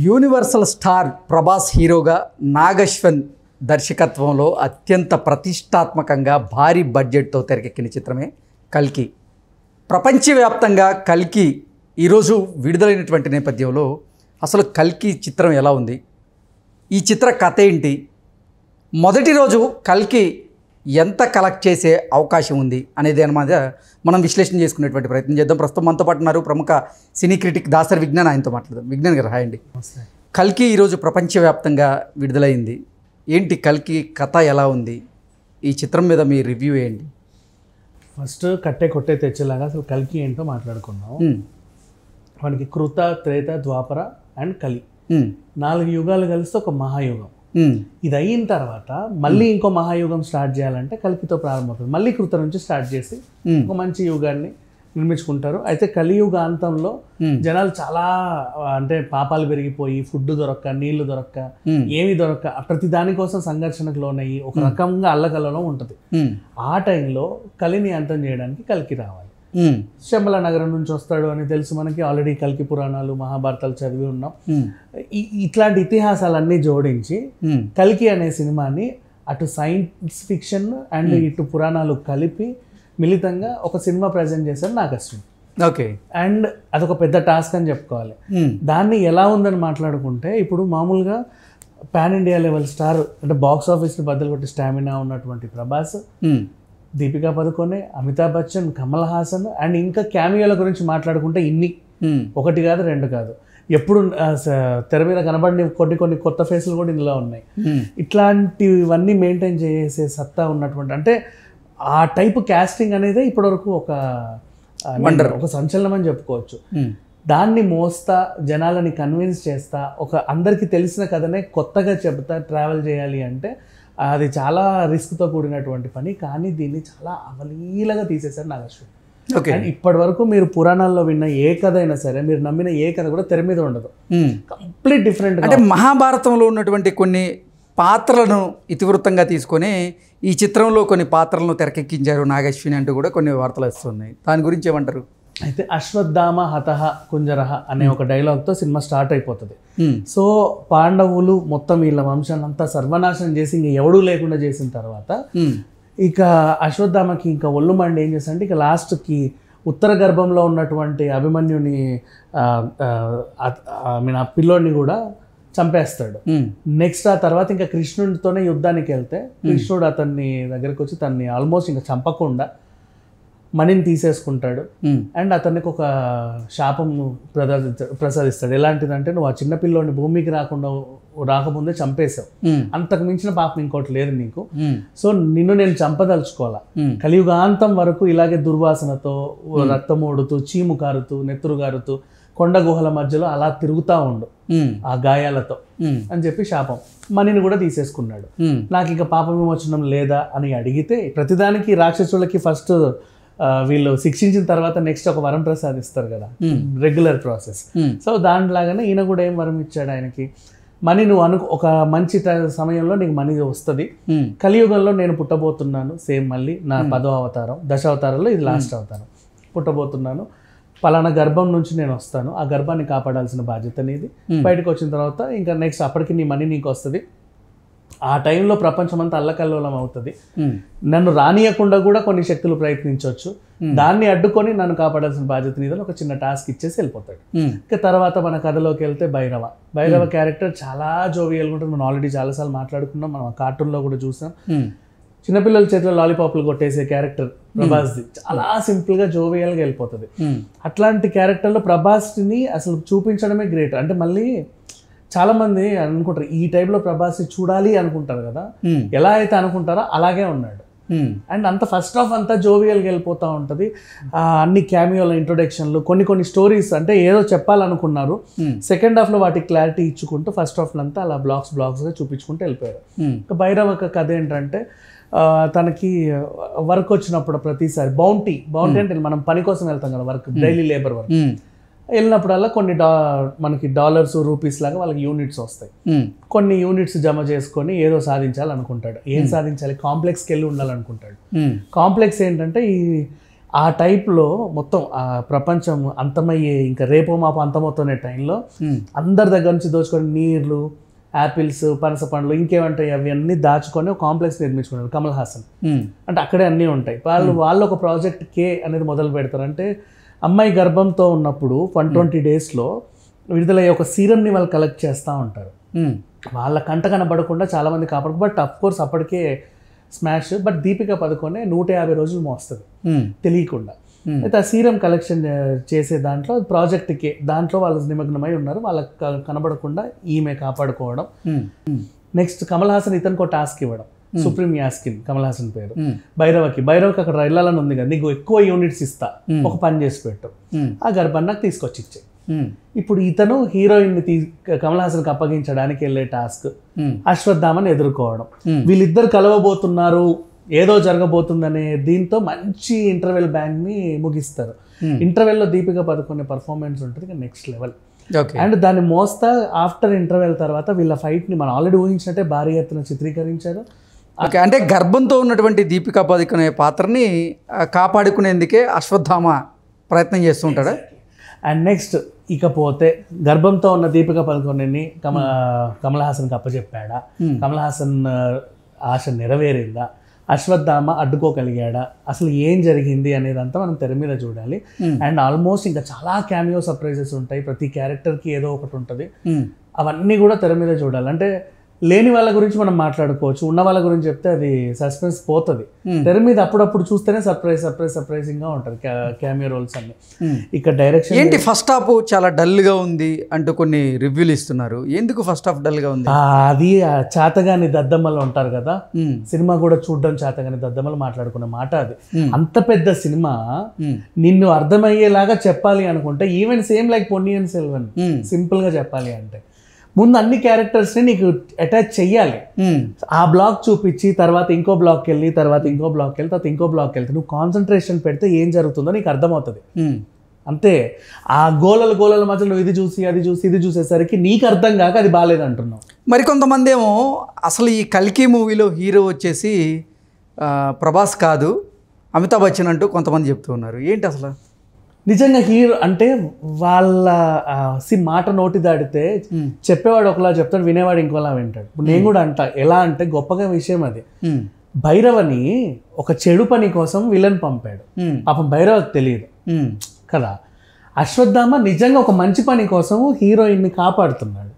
Universal star Prabhas హీరోగా నాగశ్వన్ దర్శకత్వంలో అత్యంత ప్రతిష్టాత్మకంగా భారీ బడ్జెట్తో తెరకెక్కిన చిత్రమే కల్కి. ప్రపంచవ్యాప్తంగా కల్కి ఈరోజు విడుదలైనటువంటి నేపథ్యంలో అసలు కల్కి చిత్రం ఎలా ఉంది, ఈ చిత్ర కథ ఏంటి, మొదటి రోజు కల్కి ఎంత కలెక్ట్ చేసే అవకాశం ఉంది అనేది అన్నమాట మనం విశ్లేషణ చేసుకునేటువంటి ప్రయత్నం చేద్దాం. ప్రస్తుతం మనతో పాటు ఉన్నారు ప్రముఖ సినీ క్రిటిక్ దాసరి విజ్ఞాన్, ఆయనతో మాట్లాడదాం. విజ్ఞాన్ గారు హాయ్ అండి. కల్కి ఈరోజు ప్రపంచవ్యాప్తంగా విడుదలైంది. ఏంటి కల్కి కథ ఎలా ఉంది, ఈ చిత్రం మీద మీ రివ్యూ ఏంటి? ఫస్ట్ కట్టే కొట్టే తెచ్చేలాగా అసలు కల్కి ఏంటో మాట్లాడుకున్నాం. మనకి కృత, త్రేత, ద్వాపర అండ్ కలి 4 యుగాలు కలిస్తే ఒక మహాయుగం. ఇది అయిన తర్వాత మళ్ళీ ఇంకో మహాయుగం స్టార్ట్ చేయాలంటే కల్కితో ప్రారంభమవుతుంది. మళ్ళీ కృత నుంచి స్టార్ట్ చేసి ఒక మంచి యుగాన్ని నిర్మించుకుంటారు. అయితే కలియుగాంతంలో జనాలు చాలా అంటే పాపాలు పెరిగిపోయి ఫుడ్ దొరక్క, నీళ్లు దొరక్క, ఏమి దొరక్క ప్రతి దానికోసం సంఘర్షణకు లోనయ్యి ఒక రకంగా అల్లకల్లలో ఉంటుంది. ఆ టైంలో కలిని అంతం చేయడానికి కల్కి రావాలి. శంబల నగరం నుంచి వస్తాడు అని తెలుసు మనకి. ఆల్రెడీ కల్కి పురాణాలు, మహాభారతాలు చదివి ఉన్నాం. ఇట్లాంటి ఇతిహాసాలన్నీ జోడించి కల్కి అనే సినిమాని అటు సైన్స్ ఫిక్షన్ అండ్ ఇటు పురాణాలు కలిపి మిళితంగా ఒక సినిమా ప్రజెంట్ చేశారు నాగశ్వన్. ఓకే. అండ్ అదొక పెద్ద టాస్క్ అని చెప్పుకోవాలి. దాన్ని ఎలా ఉందని మాట్లాడుకుంటే, ఇప్పుడు మామూలుగా పాన్ ఇండియా లెవెల్ స్టార్ అంటే బాక్స్ ఆఫీస్ని బద్దలు కొట్టి స్టామినా ఉన్నటువంటి ప్రభాస్, దీపికా పదుకొనే, అమితాబ్ బచ్చన్, కమల్ హాసన్ అండ్ ఇంకా క్యామియోల గురించి మాట్లాడుకుంటే ఇన్ని, ఒకటి కాదు రెండు కాదు, ఎప్పుడు తెర మీద కనబడిన కొన్ని కొత్త ఫేస్లు కూడా ఇందులో ఉన్నాయి. ఇట్లాంటివన్నీ మెయింటైన్ చేసే సత్తా ఉన్నటువంటి, అంటే ఆ టైప్ క్యాస్టింగ్ అనేది ఇప్పటివరకు ఒక సంచలనం అని చెప్పుకోవచ్చు. దాన్ని మోస్తా, జనాలని కన్విన్స్ చేస్తా, ఒక అందరికీ తెలిసిన కథనే కొత్తగా చెప్తా ట్రావెల్ చేయాలి అంటే అది చాలా రిస్క్తో కూడినటువంటి పని. కానీ దీన్ని చాలా అవలీలగా తీసేశారు నాగశ్వన్. అండ్ ఇప్పటి వరకు మీరు పురాణాల్లో విన్న ఏ కథ అయినా సరే, మీరు నమ్మిన ఏ కథ కూడా తెర మీద ఉండదు. Complete different. అంటే మహాభారతంలో ఉన్నటువంటి కొన్ని పాత్రలను ఇతివృత్తంగా తీసుకొని ఈ చిత్రంలో కొన్ని పాత్రలను తెరకెక్కించారు నాగశ్విని అంటూ కూడా కొన్ని వార్తలు వస్తున్నాయి. దాని గురించి ఏమంటారు? అయితే అశ్వత్థామ హతః కుంజరః అనే ఒక డైలాగ్తో సినిమా స్టార్ట్ అయిపోతుంది. సో పాండవులు మొత్తం వీళ్ళ వంశాన్ని అంతా సర్వనాశనం చేసి ఇంక ఎవడూ లేకుండా చేసిన తర్వాత ఇక అశ్వత్థామకి ఇంకా ఒళ్ళు మండి ఏం చేస్తారంటే, ఇక లాస్ట్కి ఉత్తర గర్భంలో ఉన్నటువంటి అభిమన్యుని ఆ పిల్లోడిని కూడా చంపేస్తాడు. నెక్స్ట్ ఆ తర్వాత ఇంకా కృష్ణుడితోనే యుద్ధానికి వెళ్తే కృష్ణుడు అతన్ని దగ్గరకు వచ్చి తన్ని ఆల్మోస్ట్ ఇంకా చంపకుండా మణిని తీసేసుకుంటాడు. అండ్ అతనికి ఒక శాపం ప్రసాదిస్తాడు. ఎలాంటిదంటే, నువ్వు ఆ చిన్న పిల్లోని భూమికి రాకముందే చంపేశావు, అంతకు మించిన పాపం ఇంకోటి లేదు నీకు. సో నిన్ను నేను చంపదలుచుకోవాలా, కలియుగాంతం వరకు ఇలాగే దుర్వాసనతో, రక్తమోడుతూ, చీము కారుతూ, నెత్తురు గారుతూ కొండ గుహల మధ్యలో అలా తిరుగుతూ ఉండు ఆ గాయాలతో అని చెప్పి శాపం. మణిని కూడా తీసేసుకున్నాడు. నాకు ఇక పాప విమోచనం లేదా అని అడిగితే, ప్రతిదానికి రాక్షసులకి ఫస్ట్ వీళ్ళు శిక్షించిన తర్వాత నెక్స్ట్ ఒక వరం ప్రసాదిస్తారు కదా, రెగ్యులర్ ప్రాసెస్. సో దాంట్లాగానే ఈయన కూడా ఏం వరం ఇచ్చాడు ఆయనకి, మనీ నువ్వు ఒక మంచి సమయంలో నీకు మనీ వస్తుంది, కలియుగంలో నేను పుట్టబోతున్నాను, సేమ్ మళ్ళీ నా 10వ అవతారం, దశావతారంలో ఇది లాస్ట్ అవతారం, పుట్టబోతున్నాను, పలానా గర్భం నుంచి నేను వస్తాను, ఆ గర్భాన్ని కాపాడాల్సిన బాధ్యత నీది, బయటకు వచ్చిన తర్వాత ఇంకా నెక్స్ట్ అప్పటికి నీ మనీ నీకు వస్తుంది, ఆ టైంలో ప్రపంచం అంతా అల్లకల్లోలం అవుతుంది, నన్ను రానియకుండా కూడా కొన్ని శక్తులు ప్రయత్నించవచ్చు, దాన్ని అడ్డుకొని నన్ను కాపాడాల్సిన బాధ్యత నీదని ఒక చిన్న టాస్క్ ఇచ్చేసి వెళ్ళిపోతాడు. ఇంకా తర్వాత మన కథలోకి వెళ్తే భైరవ క్యారెక్టర్ చాలా జోవియల్గా ఉంటుంది. మనం ఆల్రెడీ చాలాసార్లు మాట్లాడుకున్నాం, మనం కార్టూన్లో కూడా చూసాం. చిన్నపిల్లల చేతిలో లాలీపాప్లు కొట్టేసే క్యారెక్టర్ ప్రభాస్ది, చాలా సింపుల్గా జోవియల్గా వెళ్ళిపోతుంది. అట్లాంటి క్యారెక్టర్లో ప్రభాస్ని అసలు చూపించడమే గ్రేట్. అంటే మళ్ళీ చాలా మంది అనుకుంటారు ఈ టైప్లో ప్రభాస్ చూడాలి అనుకుంటారు కదా, ఎలా అయితే అనుకుంటారో అలాగే ఉన్నాడు. అండ్ అంత ఫస్ట్ హాఫ్ అంతా జోవియల్గా వెళ్ళిపోతూ ఉంటుంది. అన్ని క్యామియోల ఇంట్రొడక్షన్లు, కొన్ని స్టోరీస్ అంటే ఏదో చెప్పాలనుకున్నారు, సెకండ్ హాఫ్లో వాటికి క్లారిటీ ఇచ్చుకుంటూ ఫస్ట్ హాఫ్లో అంతా అలా బ్లాక్స్గా చూపించుకుంటూ వెళ్ళిపోయారు. ఇంకా భైరవ కథ ఏంటంటే, తనకి వర్క్ వచ్చినప్పుడు ప్రతిసారి బౌంటీ అంటే మనం పని కోసం వెళ్తాం కదా, వర్క్ డైలీ లేబర్ వర్క్, వెళ్ళినప్పుడల్లా కొన్ని మనకి డాలర్స్, రూపీస్ లాగా వాళ్ళకి యూనిట్స్ వస్తాయి. కొన్ని యూనిట్స్ జమ చేసుకొని ఏదో సాధించాలనుకుంటాడు. ఏం సాధించాలి? కాంప్లెక్స్కి వెళ్ళి ఉండాలనుకుంటాడు. కాంప్లెక్స్ ఏంటంటే ఆ టైప్లో మొత్తం ఆ ప్రపంచం అంతమయ్యే ఇంకా రేపో మాపో అంతమవుతున్న టైంలో అందరి దగ్గర నుంచి దోచుకొని నీళ్లు, యాపిల్స్, పనస పండ్లు, ఇంకేమంటాయి అవన్నీ దాచుకొని ఒక కాంప్లెక్స్ నిర్మించుకున్నారు కమల్ హాసన్. అంటే అక్కడే అన్నీ ఉంటాయి. వాళ్ళు ఒక ప్రాజెక్ట్ కే అనేది మొదలు పెడతారు. అంటే అమ్మాయి గర్భంతో ఉన్నప్పుడు 120 daysలో విడుదలయ్యే ఒక సీరంని వాళ్ళు కలెక్ట్ చేస్తూ ఉంటారు. వాళ్ళ కంట కనబడకుండా చాలామంది కాపాడు. బట్ అఫ్ కోర్స్ అప్పటికే స్మాష్. బట్ దీపిక పదుకొనే 150 రోజులు మోస్తుంది తెలియకుండా. అయితే ఆ సీరం కలెక్షన్ చేసే దాంట్లో ప్రాజెక్ట్కి దాంట్లో వాళ్ళు నిమగ్నమై ఉన్నారు. వాళ్ళకి కనబడకుండా ఈమె కాపాడుకోవడం. నెక్స్ట్ కమల్ హాసన్ ఇతనికి టాస్క్ ఇవ్వడం, సుప్రీం యాస్కిన్ కమల్ హాసన్ పేరు, భైరవకి అక్కడ వెళ్ళాలని ఉంది కదా, నీకు ఎక్కువ యూనిట్స్ ఇస్తా, ఒక పని చేసి పెట్టు, ఆ గర్భాన్ని నాకు తీసుకొచ్చి ఇచ్చే. ఇప్పుడు ఇతను హీరోయిన్ కమల్ హాసన్కి అప్పగించడానికి వెళ్ళే టాస్క్ అశ్వత్థామని ఎదుర్కోవడం. వీళ్ళిద్దరు కలవబోతున్నారు, ఏదో జరగబోతుందనే దీంతో మంచి ఇంటర్వెల్ బ్యాంగ్ ని ముగిస్తారు. ఇంటర్వెల్లో దీపిక పదుకొనే పర్ఫార్మెన్స్ ఉంటుంది నెక్స్ట్ లెవెల్. అండ్ దాన్ని మోస్తా ఆఫ్టర్ ఇంటర్వెల్ తర్వాత వీళ్ళ ఫైట్ ని మనం ఆల్రెడీ ఊహించినట్టే భారీ ఎత్తున చిత్రీకరించారు. ఓకే, అంటే గర్భంతో ఉన్నటువంటి దీపికా పదుకొనే పాత్రని కాపాడుకునేందుకే అశ్వత్థామ ప్రయత్నం చేస్తూ ఉంటాడా? అండ్ నెక్స్ట్ ఇకపోతే గర్భంతో ఉన్న దీపికా పదుకొనేని కమల్ హాసన్కి అప్పచెప్పాడా, కమల్ హాసన్ ఆశ నెరవేరిందా, అశ్వత్థామ అడ్డుకోగలిగాడా, అసలు ఏం జరిగింది అనేదంతా మనం తెర మీద చూడాలి. అండ్ ఆల్మోస్ట్ ఇంకా చాలా క్యామియో సర్ప్రైజెస్ ఉంటాయి, ప్రతి క్యారెక్టర్కి ఏదో ఒకటి ఉంటుంది. అవన్నీ కూడా తెర మీద చూడాలి. అంటే లేని వాళ్ళ గురించి మనం మాట్లాడుకోవచ్చు, ఉన్న వాళ్ళ గురించి చెప్తే అది సస్పెన్స్ పోతుంది. తెర మీద అప్పుడప్పుడు చూస్తేనే సర్ప్రైజింగ్ గా ఉంటుంది క్యామియో రోల్స్ అన్ని. ఇక డైరెక్షన్ ఏంటి, ఫస్ట్ హాఫ్ చాలా డల్ గా ఉంది అంటూ కొన్ని రివ్యూలు ఇస్తున్నారు. ఎందుకు ఫస్ట్ హాఫ్ డల్ గా ఉంది? అది చాతగాని దద్దమ్మలు ఉంటారు కదా, సినిమా కూడా చూడడం చాతగాని దద్దమ్మలు మాట్లాడుకున్న మాట అది. అంత పెద్ద సినిమా నిన్ను అర్థమయ్యేలాగా చెప్పాలి అనుకుంటే even same like Ponniyin Selvan, simple గా చెప్పాలి అంటే ముందు అన్ని క్యారెక్టర్స్ని నీకు అటాచ్ చెయ్యాలి. ఆ బ్లాక్ చూపించి తర్వాత ఇంకో బ్లాక్కి వెళ్ళి తర్వాత ఇంకో బ్లాక్కి వెళ్ళి తర్వాత ఇంకో బ్లాక్కి వెళ్తే నువ్వు కాన్సన్ట్రేషన్ పెడితే ఏం జరుగుతుందో నీకు అర్థమవుతుంది. అంతే. ఆ గోలల మధ్యలో నువ్వు ఇది చూసి అది చూసి ఇది చూసేసరికి నీకు అర్థం కాక అది బాగాలేదంటున్నావు. మరికొంతమంది ఏమో అసలు ఈ కల్కి మూవీలో హీరో వచ్చేసి ప్రభాస్ కాదు అమితాబ్ బచ్చన్ అంటూ కొంతమంది చెప్తూ ఉన్నారు. ఏంటి అసలు? నిజంగా హీరో అంటే వాళ్ళ మాట నోటి దాడితే చెప్పేవాడు ఒకలా చెప్తాడు, వినేవాడు ఇంకోలా వింటాడు. నేను కూడా అంటా, ఎలా అంటే గొప్పగా విషయం అది. భైరవని ఒక చెడు పని కోసం విలన్ పంపాడు, పాపం భైరవకి తెలియదు కదా. అశ్వత్థామ నిజంగా ఒక మంచి పని కోసం హీరోయిన్ని కాపాడుతున్నాడు.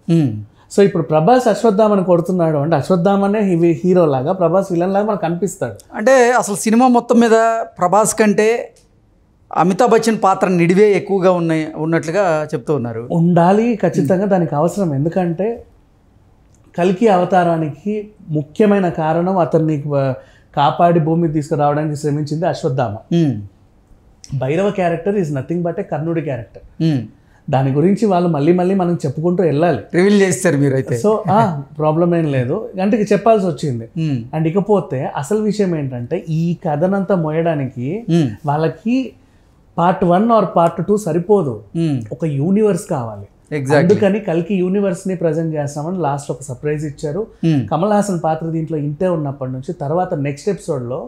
సో ఇప్పుడు ప్రభాస్ అశ్వత్థామని కొడుతున్నాడు అంటే అశ్వత్థామనే హీరో లాగా, ప్రభాస్ విలన్ లాగా మనకు కనిపిస్తాడు. అంటే అసలు సినిమా మొత్తం మీద ప్రభాస్ కంటే అమితాబ్ బచ్చన్ పాత్ర నిడివే ఎక్కువగా ఉన్నట్లుగా చెప్తూ ఉన్నారు. ఉండాలి ఖచ్చితంగా, దానికి అవసరం. ఎందుకంటే కల్కి అవతారానికి ముఖ్యమైన కారణం అతన్ని కాపాడి భూమికి తీసుకురావడానికి శ్రమించింది Ashwatthama. Bhairava character is nothing but a కర్ణుడి క్యారెక్టర్. దాని గురించి వాళ్ళు మళ్ళీ మనం చెప్పుకుంటూ వెళ్ళాలి. రివీల్ చేస్తారు మీరు అయితే. సో ప్రాబ్లం ఏం లేదు అంటే చెప్పాల్సి వచ్చింది. అండ్ ఇకపోతే అసలు విషయం ఏంటంటే ఈ కథనంతా మోయడానికి వాళ్ళకి పార్ట్ 1 ఆర్ పార్ట్ 2 సరిపోదు, ఒక యూనివర్స్ కావాలి. అందుకని కల్కి యూనివర్స్ ని ప్రజెంట్ చేస్తామని లాస్ట్ ఒక సర్ప్రైజ్ ఇచ్చారు. కమల్ హాసన్ పాత్ర దీంట్లో ఇంతే ఉన్నప్పటి నుంచి తర్వాత నెక్స్ట్ ఎపిసోడ్ లో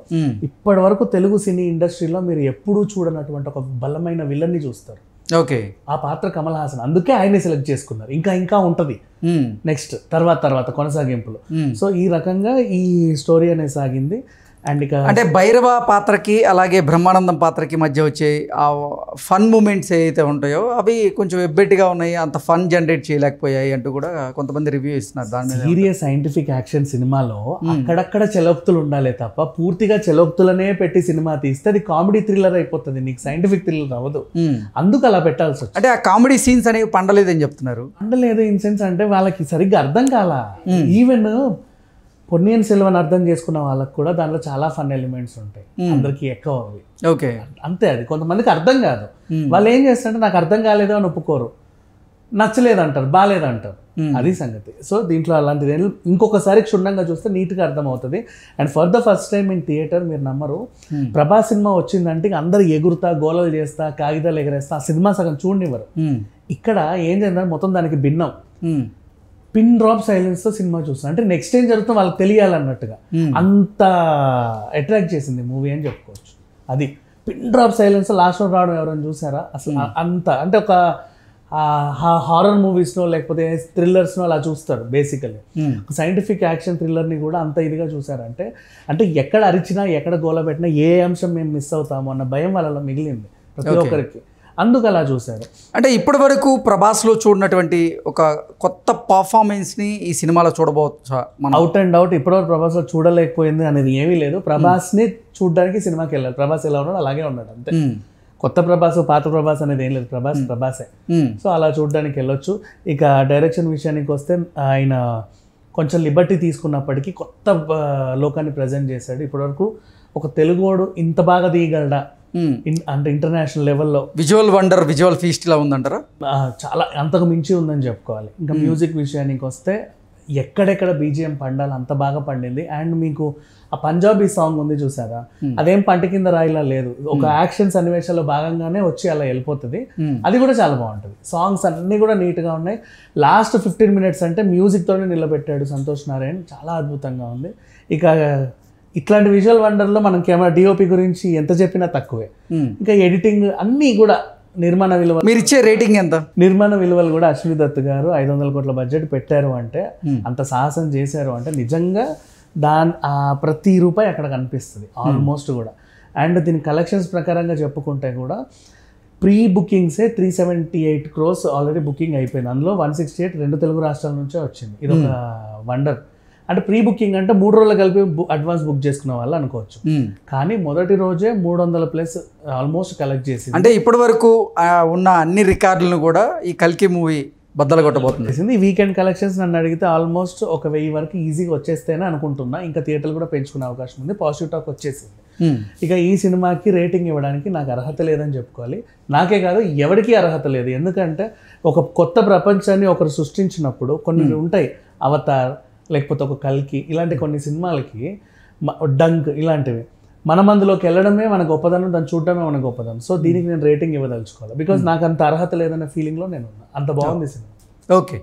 ఇప్పటి వరకు తెలుగు సినీ ఇండస్ట్రీలో మీరు ఎప్పుడూ చూడనటువంటి ఒక బలమైన విలన్ ని చూస్తారు. ఓకే, ఆ పాత్ర కమల్ హాసన్, అందుకే ఆయన్ని సెలెక్ట్ చేసుకున్నారు. ఇంకా ఉంటది నెక్స్ట్ తర్వాత కొనసాగింపులు. సో ఈ రకంగా ఈ స్టోరీ అనేది సాగింది. అండ్ ఇక అంటే భైరవ పాత్రకి అలాగే బ్రహ్మానందం పాత్రకి మధ్య వచ్చే ఆ ఫన్ మూమెంట్స్ ఏవైతే ఉంటాయో అవి కొంచెం వెబ్బెట్టిగా ఉన్నాయి, అంత ఫన్ జనరేట్ చేయలేకపోయాయి అంటూ కూడా కొంతమంది రివ్యూ ఇస్తున్నారు. దాని మీద సీరియస్ సైంటిఫిక్ యాక్షన్ సినిమాలో అక్కడక్కడ చెలోక్తులు ఉండాలి తప్ప పూర్తిగా చెలోక్తులనే పెట్టి సినిమా తీస్తే అది కామెడీ థ్రిల్లర్ అయిపోతుంది, నీకు సైంటిఫిక్ థ్రిల్లర్ అవ్వదు. అందుకు అలా పెట్టాల్సి వచ్చింది. అంటే ఆ కామెడీ సీన్స్ అనేవి పండలేదని చెప్తున్నారు. పండలేదు ఇన్ సెన్స్ అంటే వాళ్ళకి సరిగ్గా అర్థం కాలా. ఈవెన్ పొన్నియిన్ సెల్వన్ అర్థం చేసుకున్న వాళ్ళకి కూడా దాంట్లో చాలా ఫన్ ఎలిమెంట్స్ ఉంటాయి, అందరికి ఎక్కువ అవి. ఓకే, అంతే. అది కొంతమందికి అర్థం కాదు. వాళ్ళు ఏం చేస్తారంటే నాకు అర్థం కాలేదు అని ఒప్పుకోరు, నచ్చలేదంటారు, బాగాలేదంటారు, అది సంగతి. సో దీంట్లో అలాంటిది ఇంకొకసారి క్షుణ్ణంగా చూస్తే నీట్గా అర్థమవుతుంది. And for the first time in theatre మీరు నమ్మరు, ప్రభాస్ సినిమా వచ్చిందంటే అందరు ఎగురుతా గోలలు చేస్తా కాగితాలు ఎగరేస్తా ఆ సినిమా సగం చూడనివ్వరు. ఇక్కడ ఏం చేద్దాం మొత్తం దానికి భిన్నం, పిన్ డ్రాప్ సైలెన్స్ తో సినిమా చూస్తాను. అంటే నెక్స్ట్ ఏం జరుగుతుందో వాళ్ళకి తెలియాలన్నట్టుగా అంత అట్రాక్ట్ చేసింది మూవీ అని చెప్పుకోవచ్చు. అది పిన్ డ్రాప్ సైలెన్స్ లాస్ట్లో రావడం ఎవరైనా చూసారా అసలు? అంత అంటే ఒక హారర్ మూవీస్నో లేకపోతే థ్రిల్లర్స్నో అలా చూస్తారు బేసికలీ. సైంటిఫిక్ యాక్షన్ థ్రిల్లర్ని కూడా అంత ఇదిగా చూసారంటే అంటే ఎక్కడ అరిచినా ఎక్కడ గోల పెట్టినా ఏ అంశం మేము మిస్ అవుతాము అన్న భయం వాళ్ళలో మిగిలింది ప్రతి ఒక్కరికి, అందుకు అలా చూశారు. అంటే ఇప్పటి వరకు ప్రభాస్లో చూడనటువంటి ఒక కొత్త పర్ఫార్మెన్స్ని ఈ సినిమాలో చూడబోచ్చా మనం? అవుట్ అండ్ అవుట్ ఇప్పటివరకు ప్రభాస్లో చూడలేకపోయింది అనేది ఏమీ లేదు. ప్రభాస్ని చూడడానికి సినిమాకి వెళ్ళాలి. ప్రభాస్ ఎలా ఉన్నాడు అలాగే ఉన్నాడు అంతే. కొత్త ప్రభాస్ పాత ప్రభాస్ అనేది ఏం లేదు, ప్రభాసే. సో అలా చూడడానికి వెళ్ళొచ్చు. ఇక డైరెక్షన్ విషయానికి వస్తే ఆయన కొంచెం లిబర్టీ తీసుకున్నప్పటికీ కొత్త లోకాన్ని ప్రజెంట్ చేశాడు. ఇప్పటివరకు ఒక తెలుగువాడు ఇంత బాగా తీయగలడా అంటే ఇంటర్నేషనల్ లెవెల్లో విజువల్ వండర్, విజువల్ ఫీస్ట్ ఇలా ఉందంటారా? చాలా అంతకు మించి ఉందని చెప్పుకోవాలి. ఇంకా మ్యూజిక్ విషయానికి వస్తే ఎక్కడెక్కడ బీజిఎం పండాలి అంత బాగా పండింది. అండ్ మీకు ఆ పంజాబీ సాంగ్ ఉంది చూసారా, అదేం పంట కింద రాయిలా లేదు, ఒక యాక్షన్ సన్నివేశాల్లో భాగంగానే వచ్చి అలా వెళ్ళిపోతుంది. అది కూడా చాలా బాగుంటుంది. సాంగ్స్ అన్నీ కూడా నీట్గా ఉన్నాయి. లాస్ట్ 15 minutes అంటే మ్యూజిక్తోనే నిలబెట్టాడు సంతోష్ నారాయణ్, చాలా అద్భుతంగా ఉంది. ఇక ఇట్లాంటి విజువల్ వండర్లో మనం కెమెరా డిఓపి గురించి ఎంత చెప్పినా తక్కువే. ఇంకా ఎడిటింగ్ అన్నీ కూడా నిర్మాణ విలువ, మీరు ఇచ్చే రేటింగ్ ఎంత? నిర్మాణ విలువలు కూడా అశ్విని దత్ గారు 500 కోట్ల బడ్జెట్ పెట్టారు అంటే, అంత సాహసం చేశారు అంటే నిజంగా ప్రతి రూపాయి అక్కడ కనిపిస్తుంది ఆల్మోస్ట్ కూడా. అండ్ దీని కలెక్షన్స్ ప్రకారంగా చెప్పుకుంటే కూడా ప్రీ బుకింగ్సే 378 crores ఆల్రెడీ బుకింగ్ అయిపోయింది. అందులో 168 రెండు తెలుగు రాష్ట్రాల నుంచే వచ్చింది. ఇది ఒక వండర్. అంటే ప్రీ బుకింగ్ అంటే 3 రోజులు కలిపి అడ్వాన్స్ బుక్ చేసుకున్న వాళ్ళు అనుకోవచ్చు. కానీ మొదటి రోజే 300+ ఆల్మోస్ట్ కలెక్ట్ చేసింది. అంటే ఇప్పటి వరకు ఉన్న అన్ని రికార్డులను కూడా ఈ కల్కి మూవీ బద్దలు కొట్టబోతుంది. ఈ వీకెండ్ కలెక్షన్స్ నన్ను అడిగితే ఆల్మోస్ట్ 1000 వరకు ఈజీగా వచ్చేస్తేనే అనుకుంటున్నా. ఇంకా థియేటర్లు కూడా పెంచుకునే అవకాశం ఉంది. పాజిటివ్ టాక్ వచ్చేసింది. ఇక ఈ సినిమాకి రేటింగ్ ఇవ్వడానికి నాకు అర్హత లేదని చెప్పుకోవాలి. నాకే కాదు ఎవరికీ అర్హత లేదు. ఎందుకంటే ఒక కొత్త ప్రపంచాన్ని ఒకరు సృష్టించినప్పుడు కొన్ని ఉంటాయి, అవతార్ లేకపోతే ఒక కల్కి ఇలాంటి కొన్ని సినిమాలకి డంక్ ఇలాంటివి, మనం అందులోకి వెళ్ళడమే మన గొప్పదనం, దాన్ని చూడడమే మన గొప్పదనం. సో దీనికి నేను రేటింగ్ ఇవ్వదలుచుకోవాలి. బికాజ్ నాకు అంత అర్హత లేదన్న ఫీలింగ్లో నేను ఉన్నా. అంత బాగుంది సినిమా. ఓకే.